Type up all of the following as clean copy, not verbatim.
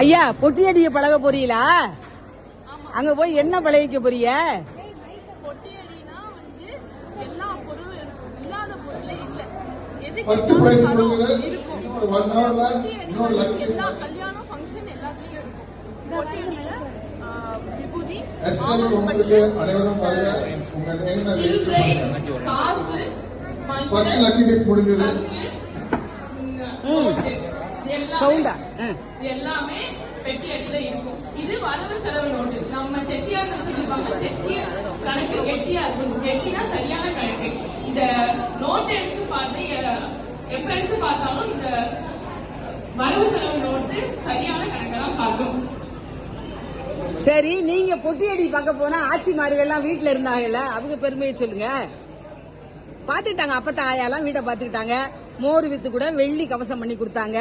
ஐயா பொட்டியடிய பழக போறீங்களா? அங்க போய் என்ன பழகிக்க போறீங்க? ஃபர்ஸ்ட் பிரைஸ் கொடுத்தது இன்னொரு 1 ஹவர்ல இன்னொரு லக்கி கல்யாணம் ஃபங்க்ஷன் எல்லாத்துலயும் இருக்கும். விபூதி உங்களுக்கு அனைவரும் வருக. உங்க நேம்ல காசு ஃபர்ஸ்ட் லக்கி டிப் முடிஞ்சது. சவுண்டா எல்லாமே பெட்டி அடியில இருக்கும். இது வரவு செலவு நோட்டு. நம்ம செட்டியார்கள் சொல்லிருப்பாங்க, செட்டிய கணக்கு கெட்டியா இருக்கும். கெட்டினா சரியான கணக்கு. இந்த நோட்டை எடுத்து பார்த்து எப்ப எடுத்து பார்த்தாலும் இந்த வரவு செலவு நோட்டு சரியான கணக்கெல்லாம் பார்க்கும். சரி, நீங்க பொட்டியடி பார்க்க போனா ஆட்சிமார்கள் எல்லாம் வீட்டுல இருந்தாங்கல்ல, அவங்க பெருமையை சொல்லுங்க. பாத்துக்கிட்டாங்க, அப்பத்த ஆயாலாம் வீட்டை பாத்துக்கிட்டாங்க. மோர் வித்து கூட வெள்ளி கவசம் பண்ணி கொடுத்தாங்க.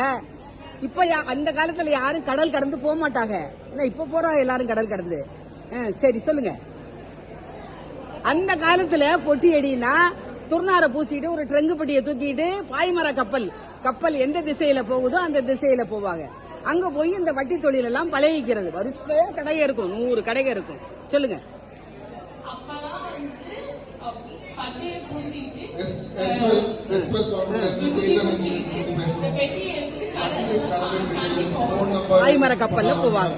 இப்ப அந்த காலத்துல யாரும் கடல் கடந்து போக மாட்டாங்க. இப்ப போறோம் எல்லாரும் கடல் கடந்து. சரி சொல்லுங்க. அந்த காலத்துல பொட்டி அடினா துர்நாரை பூசிட்டு ஒரு ட்ரங்கு பெட்டியை தூக்கிட்டு பாய்மர கப்பல் எந்த திசையில போகுதோ அந்த திசையில போவாங்க. அங்க போய் இந்த வட்டி தொழில் எல்லாம் பழகிக்கிறது. வரிசையா கடைக இருக்கும், 100 கடைக இருக்கும். சொல்லுங்க. பாய்மர கப்பல்ல போவாங்க.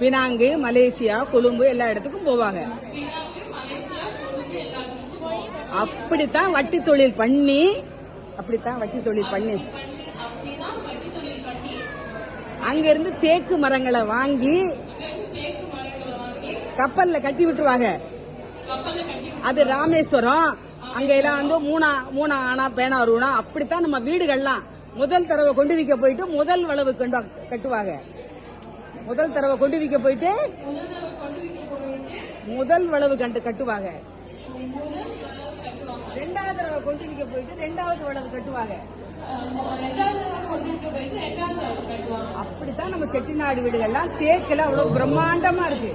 பினாங்கு, மலேசியா, கொழும்பு எல்லா இடத்துக்கும் போவாங்க. அப்படித்தான் வட்டி தொழில் பண்ணி அங்க இருந்து தேக்கு மரங்களை வாங்கி கப்பல்ல கட்டி விட்டுருவாங்க. அது ராமேஸ்வரம், அங்க எல்லாம் வந்து மூணா ஆனா பேனாரூனா. அப்படித்தான் நம்ம வீடுகள்லாம் முதல் தடவை கொண்டு விக்க போயிட்டு முதல் வளவு கட்டுவாங்க. முதல் தடவை கொண்டு விக்க போயிட்டு முதல் வளவு கட்டுவாங்க. ரெண்டாவது தடவை கொண்டு விக்க போயிட்டு ரெண்டாவது வளவு கட்டுவாங்க. அப்படித்தான் நம்ம செட்டிநாடு வீடுகள்லாம் தேக்கெல்லாம் அவ்வளவு பிரம்மாண்டமா இருக்கு.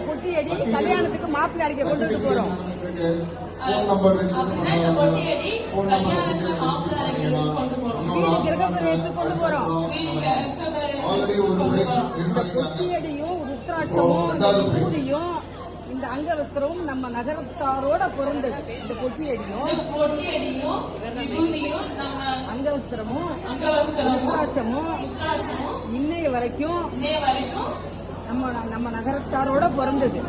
பொட்டி அடி கல்யாணத்துக்கு மாப்பிள்ளை அடிக்க கொண்டு போறோம். பொட்டியடியும் ருத்ராட்சமும் இந்த அங்கவஸ்திரமும் நம்ம நகரத்தாரோட பிறந்தது. இந்த பொட்டியடியும் அங்கவஸ்திரமும் ருத்ராட்சமும் இன்னைய வரைக்கும் நம்ம நகரத்தாரோட பிறந்தது.